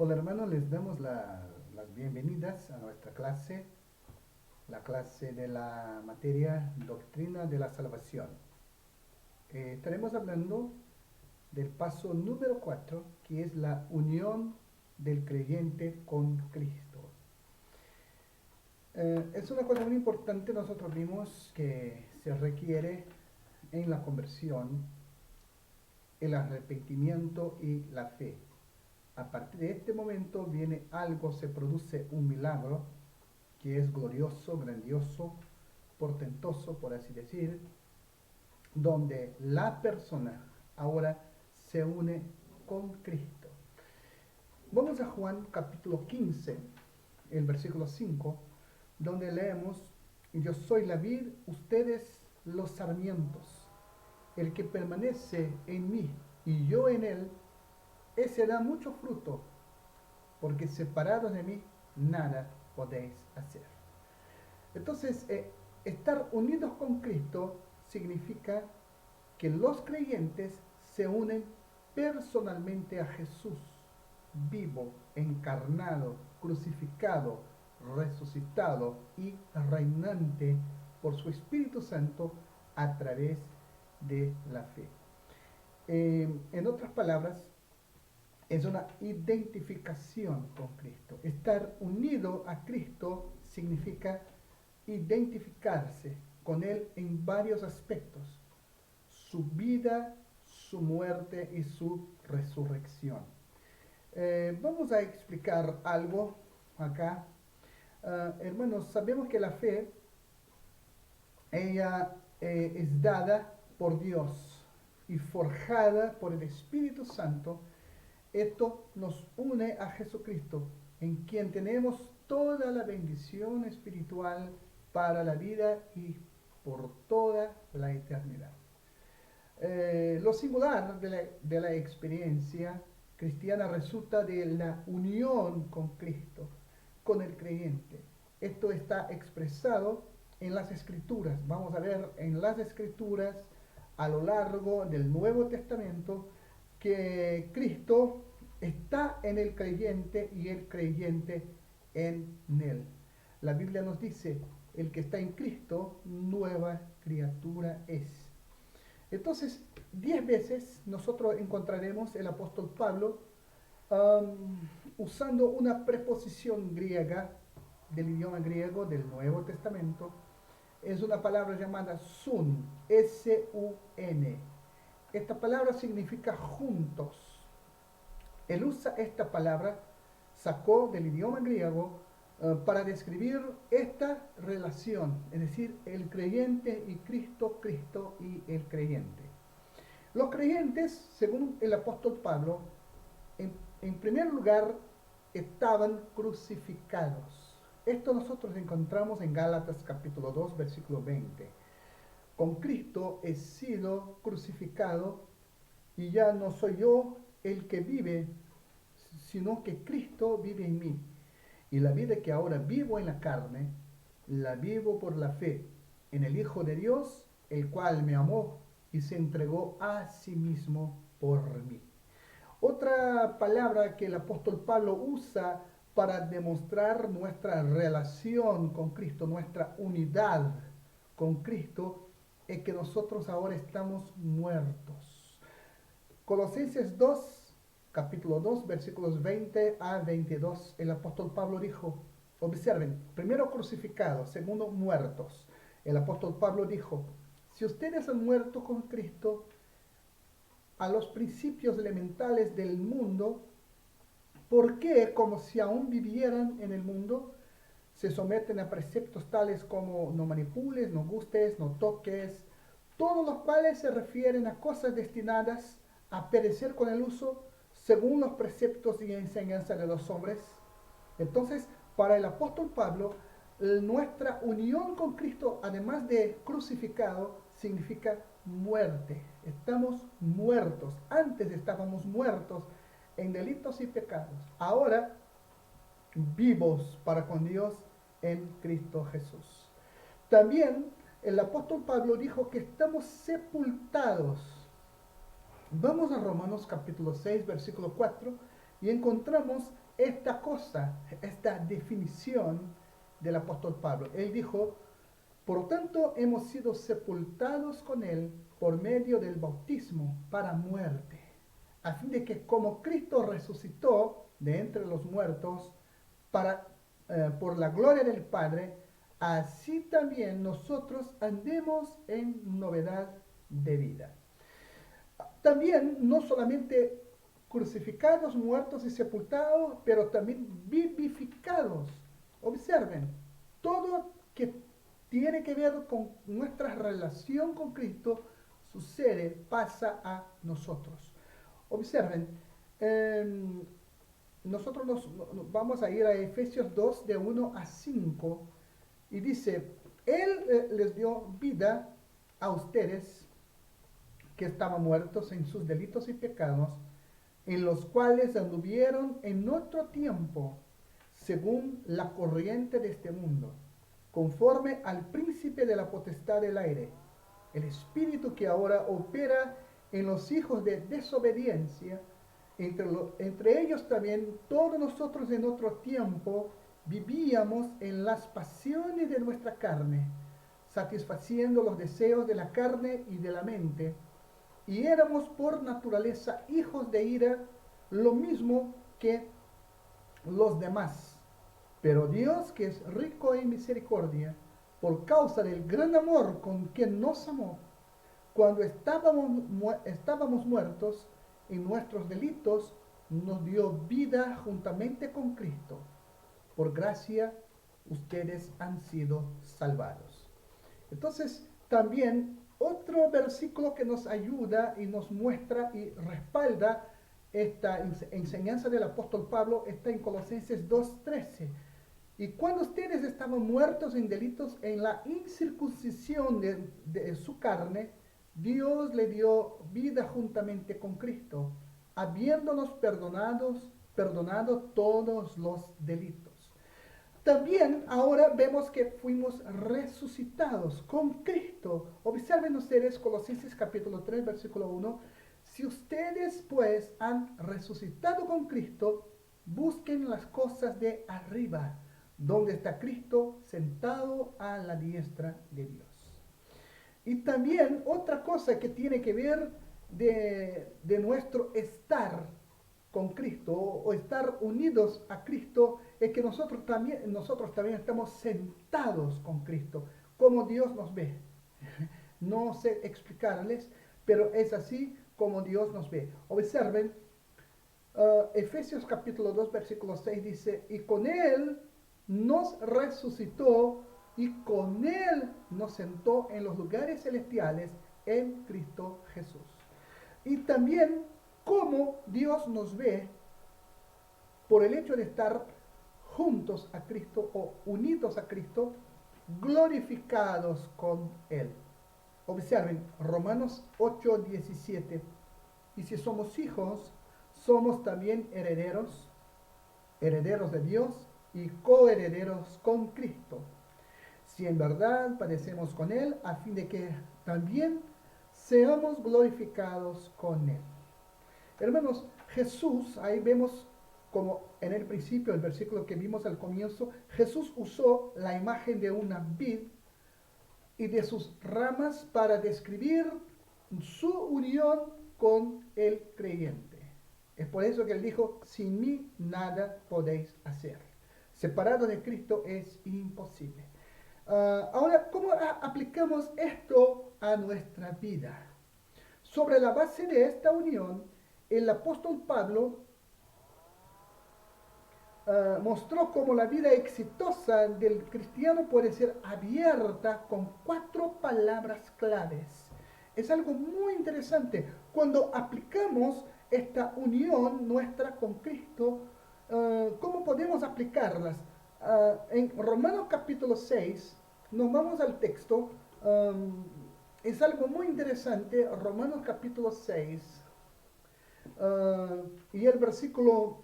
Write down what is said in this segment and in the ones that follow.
Hola hermanos, les damos las bienvenidas a nuestra clase, la clase de la materia Doctrina de la Salvación. Estaremos hablando del paso número 4, que es la unión del creyente con Cristo. Es una cosa muy importante, nosotros vimos que se requiere en la conversión el arrepentimiento y la fe. A partir de este momento viene algo, se produce un milagro que es glorioso, grandioso, portentoso, por así decir, donde la persona ahora se une con Cristo. Vamos a Juan capítulo 15, el versículo 5, donde leemos: yo soy la vid, ustedes los sarmientos. El que permanece en mí y yo en él, ese da mucho fruto, porque separados de mí nada podéis hacer. Entonces, estar unidos con Cristo significa que los creyentes se unen personalmente a Jesús, vivo, encarnado, crucificado, resucitado y reinante por su Espíritu Santo a través de la fe. En otras palabras, es una identificación con Cristo. Estar unido a Cristo significa identificarse con Él en varios aspectos: su vida, su muerte y su resurrección. Vamos a explicar algo acá. Hermanos, sabemos que la fe, ella es dada por Dios y forjada por el Espíritu Santo. Esto nos une a Jesucristo, en quien tenemos toda la bendición espiritual para la vida y por toda la eternidad. Lo singular de la experiencia cristiana resulta de la unión con Cristo, con el creyente. Esto está expresado en las Escrituras. Vamos a ver en las Escrituras a lo largo del Nuevo Testamento que Cristo está en el creyente y el creyente en él. La Biblia nos dice: el que está en Cristo, nueva criatura es. Entonces, 10 veces nosotros encontraremos el apóstol Pablo usando una preposición griega del idioma griego del Nuevo Testamento. Es una palabra llamada sun, S-U-N. Esta palabra significa juntos. Él usa esta palabra, sacó del idioma griego para describir esta relación, es decir, el creyente y Cristo, Cristo y el creyente. Los creyentes, según el apóstol Pablo, en primer lugar, estaban crucificados. Esto nosotros encontramos en Gálatas capítulo 2, versículo 20. Con Cristo he sido crucificado y ya no soy yo el que vive, sino que Cristo vive en mí. Y la vida que ahora vivo en la carne, la vivo por la fe en el Hijo de Dios, el cual me amó y se entregó a sí mismo por mí. Otra palabra que el apóstol Pablo usa para demostrar nuestra relación con Cristo, nuestra unidad con Cristo, es que nosotros ahora estamos muertos. Colosenses 2, capítulo 2, versículos 20 a 22, el apóstol Pablo dijo, observen, primero crucificados, segundo muertos. El apóstol Pablo dijo: si ustedes han muerto con Cristo a los principios elementales del mundo, ¿por qué, como si aún vivieran en el mundo, se someten a preceptos tales como no manipules, no gustes, no toques, todos los cuales se refieren a cosas destinadas a perecer con el uso según los preceptos y enseñanza de los hombres? Entonces, para el apóstol Pablo, nuestra unión con Cristo, además de crucificado, significa muerte. Estamos muertos. Antes estábamos muertos en delitos y pecados. Ahora vivos para con Dios en Cristo Jesús. También el apóstol Pablo dijo que estamos sepultados. Vamos a Romanos capítulo 6, versículo 4, y encontramos esta cosa, esta definición del apóstol Pablo. Él dijo, por lo tanto hemos sido sepultados con él por medio del bautismo para muerte, a fin de que como Cristo resucitó de entre los muertos para, por la gloria del Padre, así también nosotros andemos en novedad de vida. También no solamente crucificados, muertos y sepultados, pero también vivificados. Observen, todo que tiene que ver con nuestra relación con Cristo sucede, pasa a nosotros. Observen, nosotros nos vamos a ir a Efesios 2 de 1 a 5 y dice, Él les dio vida a ustedes que estaban muertos en sus delitos y pecados, en los cuales anduvieron en otro tiempo, según la corriente de este mundo, conforme al príncipe de la potestad del aire, el espíritu que ahora opera en los hijos de desobediencia, entre ellos también todos nosotros en otro tiempo vivíamos en las pasiones de nuestra carne, satisfaciendo los deseos de la carne y de la mente, y éramos por naturaleza hijos de ira, lo mismo que los demás. Pero Dios, que es rico en misericordia, por causa del gran amor con que nos amó, cuando estábamos muertos en nuestros delitos, nos dio vida juntamente con Cristo. Por gracia, ustedes han sido salvados. Entonces, también otro versículo que nos ayuda y nos muestra y respalda esta enseñanza del apóstol Pablo está en Colosenses 2:13. Y cuando ustedes estaban muertos en delitos, en la incircuncisión de su carne, Dios le dio vida juntamente con Cristo, habiéndonos perdonado todos los delitos. También ahora vemos que fuimos resucitados con Cristo. Observen ustedes Colosenses capítulo 3, versículo 1. Si ustedes pues han resucitado con Cristo, busquen las cosas de arriba, donde está Cristo sentado a la diestra de Dios. Y también otra cosa que tiene que ver de nuestro estar con Cristo o estar unidos a Cristo es que nosotros también estamos sentados con Cristo, como Dios nos ve. No sé explicarles, pero es así como Dios nos ve. Observen, Efesios capítulo 2, versículo 6 dice, y con Él nos resucitó y con Él nos sentó en los lugares celestiales en Cristo Jesús. Y también cómo Dios nos ve por el hecho de estar juntos a Cristo o unidos a Cristo, glorificados con Él. Observen, Romanos 8:17, y si somos hijos, somos también herederos, herederos de Dios y coherederos con Cristo, si en verdad padecemos con Él, a fin de que también seamos glorificados con Él. Hermanos, Jesús, ahí vemos como en el principio, el versículo que vimos al comienzo, Jesús usó la imagen de una vid y de sus ramas para describir su unión con el creyente. Es por eso que él dijo, sin mí nada podéis hacer. Separado de Cristo es imposible. Ahora, ¿cómo aplicamos esto a nuestra vida? Sobre la base de esta unión, el apóstol Pablo mostró cómo la vida exitosa del cristiano puede ser abierta con 4 palabras claves. Es algo muy interesante. Cuando aplicamos esta unión nuestra con Cristo, ¿cómo podemos aplicarlas? En Romanos capítulo 6, nos vamos al texto. Es algo muy interesante, Romanos capítulo 6, y el versículo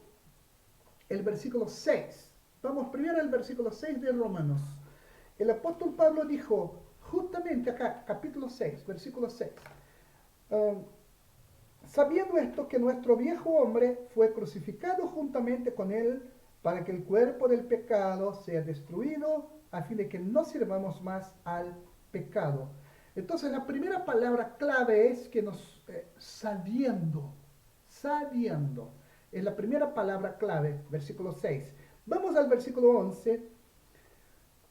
6. Vamos primero al versículo 6 de Romanos. El apóstol Pablo dijo, justamente acá, capítulo 6, versículo 6. sabiendo esto que nuestro viejo hombre fue crucificado juntamente con él para que el cuerpo del pecado sea destruido, a fin de que no sirvamos más al pecado. Entonces la primera palabra clave es que sabiendo, sabiendo, es la primera palabra clave, versículo 6. Vamos al versículo 11.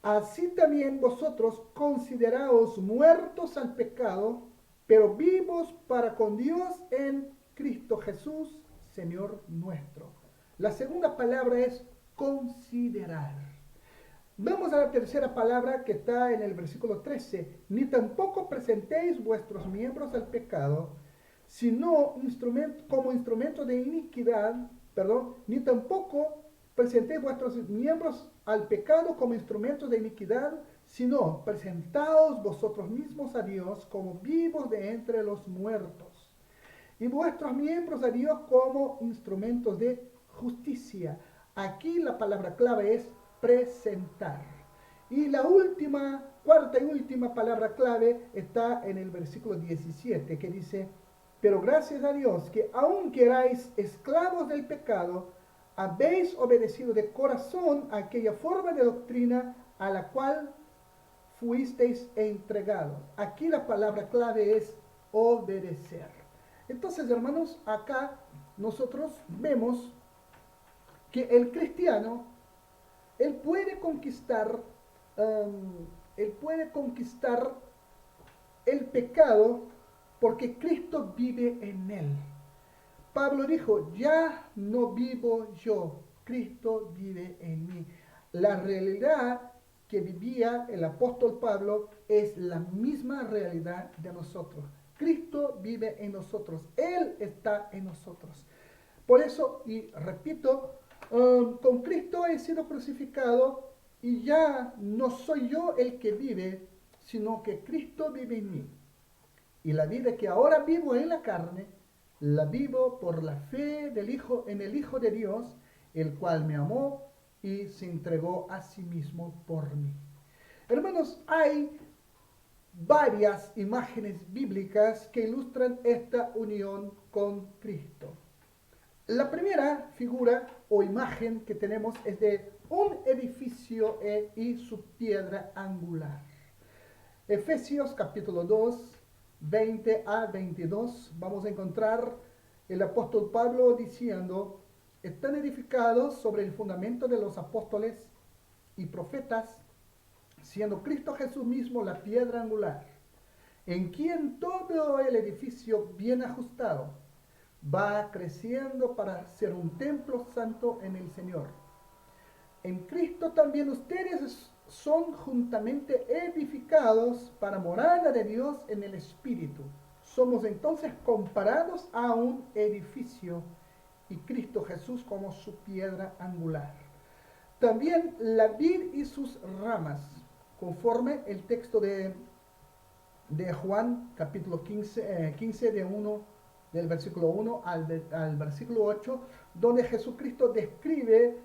Así también vosotros consideraos muertos al pecado, pero vivos para con Dios en Cristo Jesús, Señor nuestro. La segunda palabra es considerar. Vamos a la tercera palabra que está en el versículo 13. Ni tampoco presentéis vuestros miembros al pecado, sino como instrumento de iniquidad, ni tampoco presentéis vuestros miembros al pecado como instrumentos de iniquidad, sino presentaos vosotros mismos a Dios como vivos de entre los muertos, y vuestros miembros a Dios como instrumentos de justicia. Aquí la palabra clave es presentar. Y la cuarta y última palabra clave está en el versículo 17, que dice: pero gracias a Dios que aunque erais esclavos del pecado, habéis obedecido de corazón a aquella forma de doctrina a la cual fuisteis entregados. Aquí la palabra clave es obedecer. Entonces, hermanos, acá nosotros vemos que el cristiano, él puede conquistar, él puede conquistar el pecado porque Cristo vive en él. Pablo dijo: ya no vivo yo, Cristo vive en mí. La realidad que vivía el apóstol Pablo es la misma realidad de nosotros. Cristo vive en nosotros, Él está en nosotros. Por eso, y repito, con Cristo he sido crucificado y ya no soy yo el que vive, sino que Cristo vive en mí. Y la vida que ahora vivo en la carne, la vivo por la fe en el Hijo de Dios, el cual me amó y se entregó a sí mismo por mí. Hermanos, hay varias imágenes bíblicas que ilustran esta unión con Cristo. La primera figura o imagen que tenemos es de un edificio y su piedra angular. Efesios capítulo 2, 20 a 22, vamos a encontrar el apóstol Pablo diciendo: están edificados sobre el fundamento de los apóstoles y profetas, siendo Cristo Jesús mismo la piedra angular, en quien todo el edificio bien ajustado va creciendo para ser un templo santo en el Señor. En Cristo también ustedes son juntamente edificados para morada de Dios en el Espíritu. Somos entonces comparados a un edificio y Cristo Jesús como su piedra angular. También la vid y sus ramas, conforme el texto de Juan capítulo 15 del versículo 1 al versículo 8, donde Jesucristo describe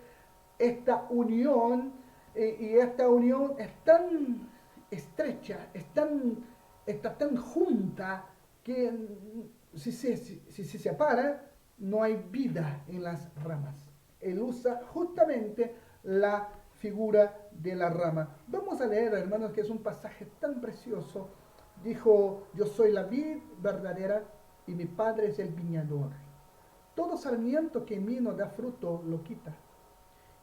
esta unión, y esta unión es tan estrecha, está tan junta que si se separa, no hay vida en las ramas. Él usa justamente la figura de la rama. Vamos a leer, hermanos, que es un pasaje tan precioso. Dijo: yo soy la vid verdadera y mi padre es el viñador. Todo sarmiento que en mí no da fruto lo quita,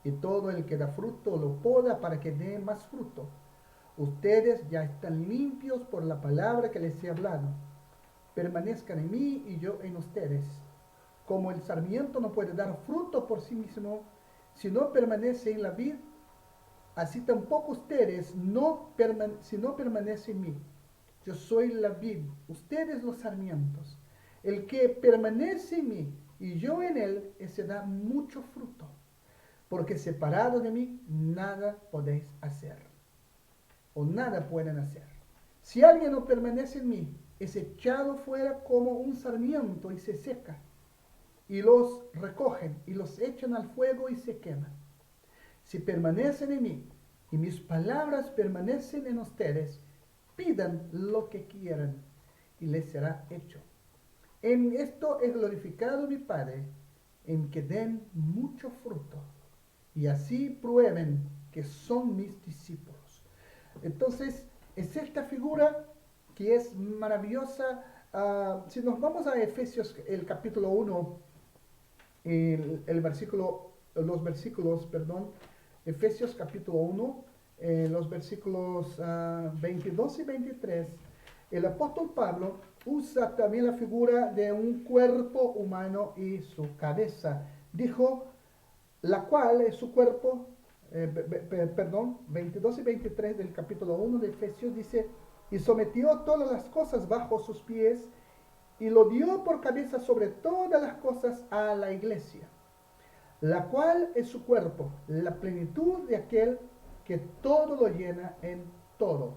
y todo el que da fruto lo poda para que dé más fruto. Ustedes ya están limpios por la palabra que les he hablado. Permanezcan en mí y yo en ustedes. Como el sarmiento no puede dar fruto por sí mismo si no permanece en la vid, así tampoco ustedes si no permanecen en mí. Yo soy la vid, ustedes los sarmientos. El que permanece en mí y yo en él, ese da mucho fruto, porque separado de mí nada podéis hacer, o nada pueden hacer. Si alguien no permanece en mí, es echado fuera como un sarmiento y se seca, y los recogen y los echan al fuego y se queman. Si permanecen en mí y mis palabras permanecen en ustedes, pidan lo que quieran y les será hecho. En esto es glorificado mi Padre, en que den mucho fruto, y así prueben que son mis discípulos. Entonces, es esta figura que es maravillosa. Si nos vamos a Efesios, el capítulo 1, los versículos, perdón, Efesios capítulo 1, los versículos 22 y 23, el apóstol Pablo usa también la figura de un cuerpo humano y su cabeza. Dijo, la cual es su cuerpo, perdón, 22 y 23 del capítulo 1 de Efesios dice, y sometió todas las cosas bajo sus pies y lo dio por cabeza sobre todas las cosas a la iglesia, la cual es su cuerpo, la plenitud de aquel que todo lo llena en todo.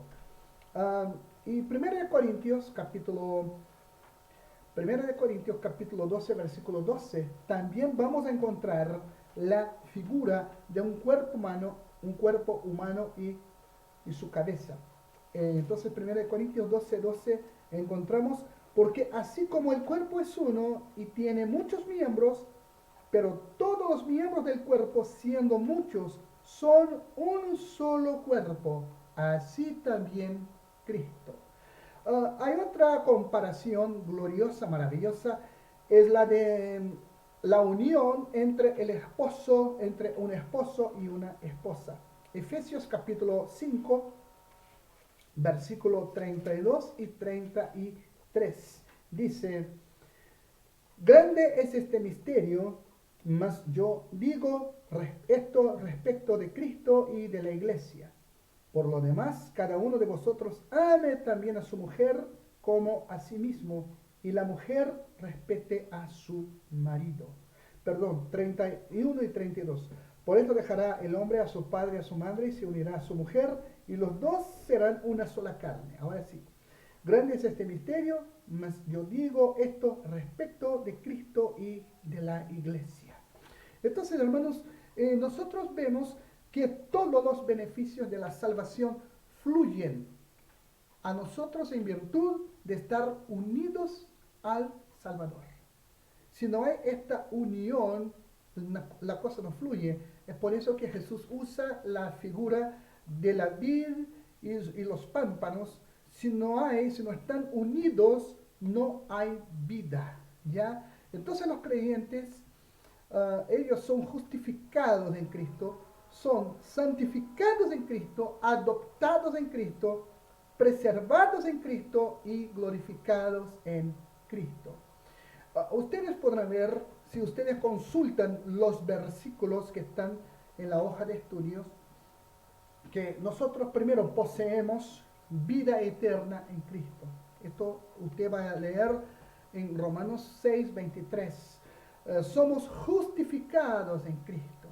Y 1 de Corintios capítulo 12, versículo 12, también vamos a encontrar la figura de un cuerpo humano y su cabeza. Entonces 1 de Corintios 12, 12 encontramos, porque así como el cuerpo es uno y tiene muchos miembros, pero todos los miembros del cuerpo, siendo muchos, son un solo cuerpo, así también Cristo. Hay otra comparación gloriosa, maravillosa, es la de la unión entre entre un esposo y una esposa. Efesios capítulo 5, versículo 32 y 33. Dice, grande es este misterio, mas yo digo esto respecto de Cristo y de la iglesia. Por lo demás, cada uno de vosotros ame también a su mujer como a sí mismo, y la mujer respete a su marido. Perdón, 31 y 32. Por esto dejará el hombre a su padre y a su madre y se unirá a su mujer, y los dos serán una sola carne. Ahora sí, grande es este misterio, mas yo digo esto respecto de Cristo y de la iglesia. Entonces, hermanos, nosotros vemos que todos los beneficios de la salvación fluyen a nosotros en virtud de estar unidos al Salvador. Si no hay esta unión, la cosa no fluye. Es por eso que Jesús usa la figura de la vid y los pámpanos. Si no están unidos, no hay vida. ¿Ya? Entonces los creyentes, ellos son justificados en Cristo, son santificados en Cristo, adoptados en Cristo, preservados en Cristo y glorificados en Cristo. Ustedes podrán ver, si ustedes consultan los versículos que están en la hoja de estudios, que nosotros primero poseemos vida eterna en Cristo. Esto usted va a leer en Romanos 6, 23. Somos justificados en Cristo.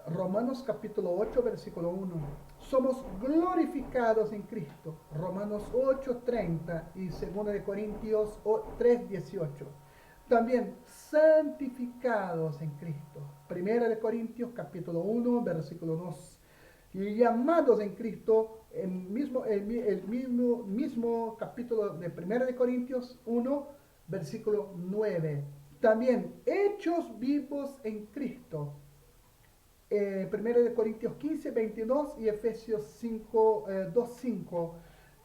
Romanos capítulo 8, versículo 1. Somos glorificados en Cristo. Romanos 8, 30 y 2 de Corintios 3, 18. También santificados en Cristo. 1 de Corintios capítulo 1, versículo 2. Y llamados en Cristo, el mismo capítulo de 1 de Corintios 1, versículo 9. También hechos vivos en Cristo. 1 de Corintios 15, 22 y Efesios 5, 2, 5.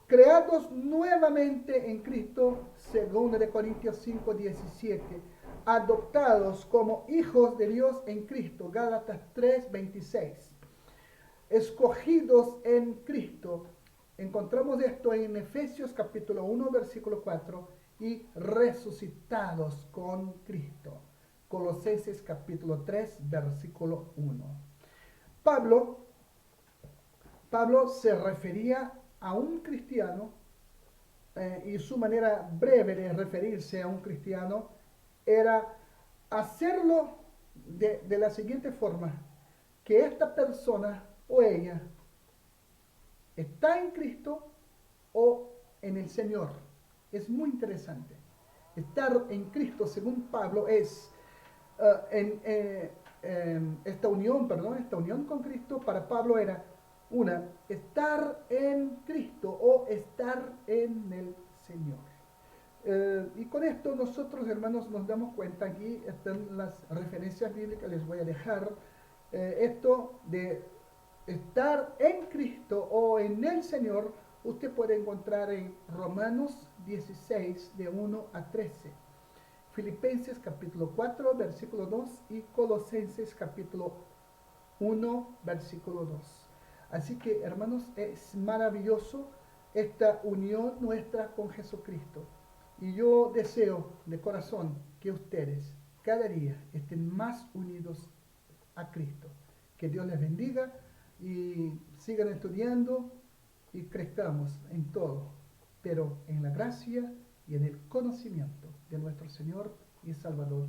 Creados nuevamente en Cristo, 2 de Corintios 5, 17. Adoptados como hijos de Dios en Cristo, Gálatas 3, 26. Escogidos en Cristo. Encontramos esto en Efesios capítulo 1, versículo 4. Y resucitados con Cristo. Colosenses capítulo 3, versículo 1. Pablo se refería a un cristiano y su manera breve de referirse a un cristiano era hacerlo de la siguiente forma, que esta persona o ella está en Cristo o en el Señor. Es muy interesante. Estar en Cristo, según Pablo, es esta unión con Cristo para Pablo era estar en Cristo o estar en el Señor. Y con esto nosotros, hermanos, nos damos cuenta, aquí están las referencias bíblicas, les voy a dejar esto de estar en Cristo o en el Señor, usted puede encontrar en Romanos 16, de 1 a 13, Filipenses capítulo 4, versículo 2 y Colosenses capítulo 1, versículo 2. Así que, hermanos, es maravilloso esta unión nuestra con Jesucristo. Y yo deseo de corazón que ustedes cada día estén más unidos a Cristo. Que Dios les bendiga y sigan estudiando y crezcamos en todo, pero en la gracia y en el conocimiento de nuestro Señor y Salvador